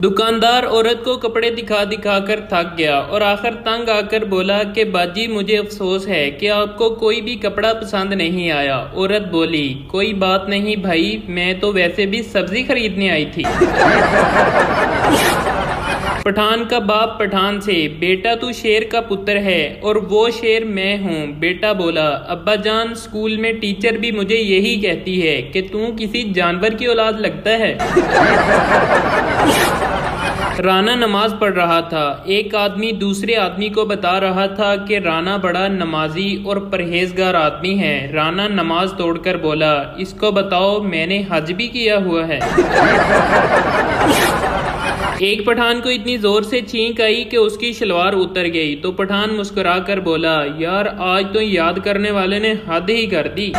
दुकानदार औरत को कपड़े दिखा दिखा कर थक गया और आखिर तंग आकर बोला कि बाजी मुझे अफसोस है कि आपको कोई भी कपड़ा पसंद नहीं आया। औरत बोली कोई बात नहीं भाई, मैं तो वैसे भी सब्जी खरीदने आई थी। पठान का बाप पठान से, बेटा तू शेर का पुत्र है और वो शेर मैं हूँ। बेटा बोला अब्बा जान, स्कूल में टीचर भी मुझे यही कहती है कि तू किसी जानवर की औलाद लगता है। राना नमाज पढ़ रहा था। एक आदमी दूसरे आदमी को बता रहा था कि राना बड़ा नमाजी और परहेजगार आदमी है। राना नमाज तोड़कर बोला इसको बताओ मैंने हज भी किया हुआ है। एक पठान को इतनी जोर से छींक आई कि उसकी शलवार उतर गई तो पठान मुस्कुरा कर बोला यार आज तो याद करने वाले ने हद ही कर दी।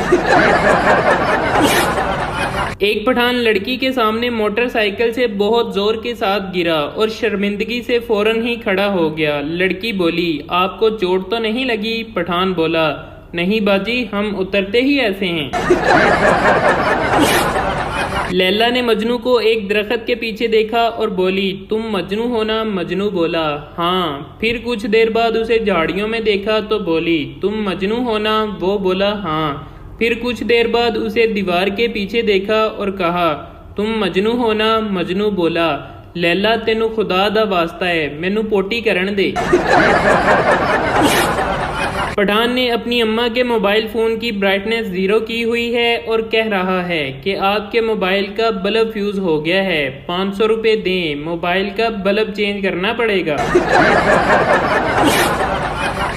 एक पठान लड़की के सामने मोटरसाइकिल से बहुत जोर के साथ गिरा और शर्मिंदगी से फौरन ही खड़ा हो गया। लड़की बोली आपको चोट तो नहीं लगी? पठान बोला नहीं बाजी, हम उतरते ही ऐसे हैं। लैला ने मजनू को एक दरख्त के पीछे देखा और बोली तुम मजनू हो ना? मजनू बोला हाँ। फिर कुछ देर बाद उसे झाड़ियों में देखा तो बोली तुम मजनू हो ना? वो बोला हाँ। फिर कुछ देर बाद उसे दीवार के पीछे देखा और कहा तुम मजनू हो ना? मजनू बोला लैला तेनू खुदा दा वास्ता है, मैनू पोटी करन दे। पठान ने अपनी अम्मा के मोबाइल फोन की ब्राइटनेस 0 की हुई है और कह रहा है कि आपके मोबाइल का बल्ब फ्यूज हो गया है, 500 रुपए दें, मोबाइल का बल्ब चेंज करना पड़ेगा।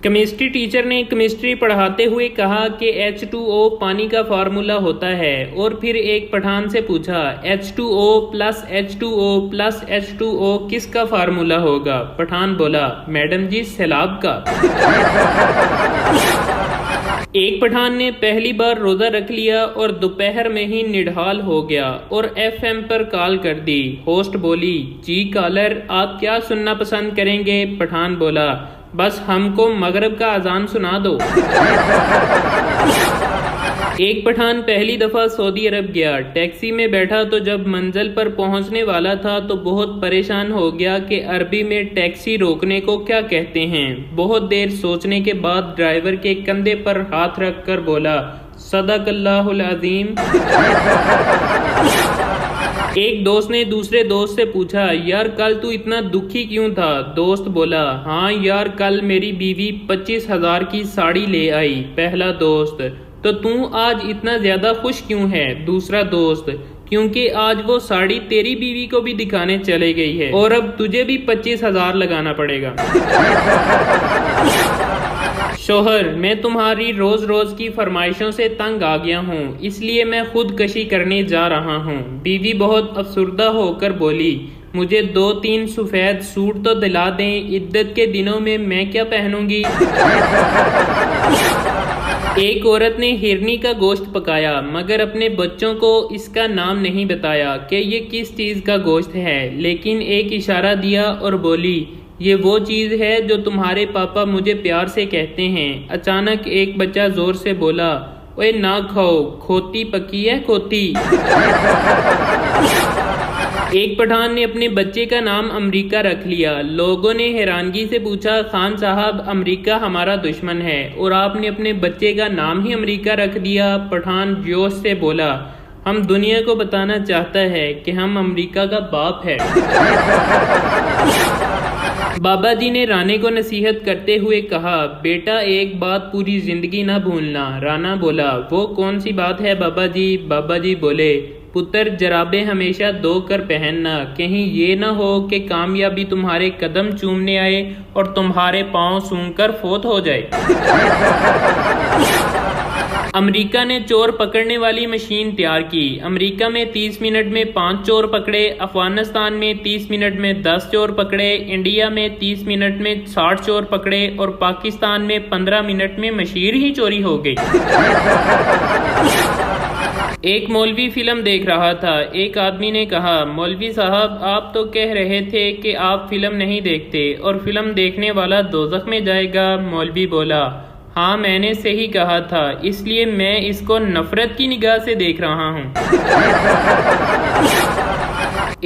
केमिस्ट्री टीचर ने केमिस्ट्री पढ़ाते हुए कहा कि H2O पानी का फार्मूला होता है और फिर एक पठान से पूछा H2O plus H2O plus H2O किसका फार्मूला होगा? पठान बोला मैडम जी सैलाब का। एक पठान ने पहली बार रोजा रख लिया और दोपहर में ही निढाल हो गया और FM पर कॉल कर दी। होस्ट बोली जी कॉलर आप क्या सुनना पसंद करेंगे? पठान बोला बस हमको मगरिब का अजान सुना दो। एक पठान पहली दफा सऊदी अरब गया। टैक्सी में बैठा तो जब मंजिल पर पहुंचने वाला था तो बहुत परेशान हो गया कि अरबी में टैक्सी रोकने को क्या कहते हैं। बहुत देर सोचने के बाद ड्राइवर के कंधे पर हाथ रखकर बोला सदकल्लाहुल अज़ीम। एक दोस्त ने दूसरे दोस्त से पूछा यार कल तू इतना दुखी क्यों था? दोस्त बोला हाँ यार कल मेरी बीवी 25,000 की साड़ी ले आई। पहला दोस्त तो तू आज इतना ज्यादा खुश क्यों है? दूसरा दोस्त क्योंकि आज वो साड़ी तेरी बीवी को भी दिखाने चले गई है और अब तुझे भी 25,000 लगाना पड़ेगा। शोहर मैं तुम्हारी रोज रोज की फरमाइशों से तंग आ गया हूँ, इसलिए मैं खुदकशी करने जा रहा हूँ। बीवी बहुत अफसुर्दा होकर बोली मुझे 2-3 सफेद सूट तो दिला दें, इद्दत के दिनों में मैं क्या पहनूंगी। एक औरत ने हिरनी का गोश्त पकाया मगर अपने बच्चों को इसका नाम नहीं बताया कि ये किस चीज का गोश्त है, लेकिन एक इशारा दिया और बोली ये वो चीज है जो तुम्हारे पापा मुझे प्यार से कहते हैं। अचानक एक बच्चा जोर से बोला ओए ना खाओ, खोती पकी है खोती। एक पठान ने अपने बच्चे का नाम अमेरिका रख लिया। लोगों ने हैरानगी से पूछा खान साहब अमेरिका हमारा दुश्मन है और आपने अपने बच्चे का नाम ही अमेरिका रख दिया। पठान जोश से बोला हम दुनिया को बताना चाहता है कि हम अमेरिका का बाप है। बाबा जी ने राणे को नसीहत करते हुए कहा बेटा एक बात पूरी जिंदगी ना भूलना। राणा बोला वो कौन सी बात है बाबा जी? बाबा जी बोले पुत्र जराबे हमेशा धो कर पहनना, कहीं ये ना हो कि कामयाबी तुम्हारे कदम चूमने आए और तुम्हारे पांव सूंघकर फोत हो जाए। अमेरिका ने चोर पकड़ने वाली मशीन तैयार की। अमेरिका में 30 मिनट में 5 चोर पकड़े, अफगानिस्तान में 30 मिनट में 10 चोर पकड़े, इंडिया में 30 मिनट में 60 चोर पकड़े और पाकिस्तान में 15 मिनट में मशीन ही चोरी हो गई। एक मौलवी फिल्म देख रहा था। एक आदमी ने कहा मौलवी साहब आप तो कह रहे थे कि आप फिल्म नहीं देखते और फिल्म देखने वाला दोज़ख में जाएगा। मौलवी बोला हाँ मैंने सही कहा था, इसलिए मैं इसको नफरत की निगाह से देख रहा हूँ।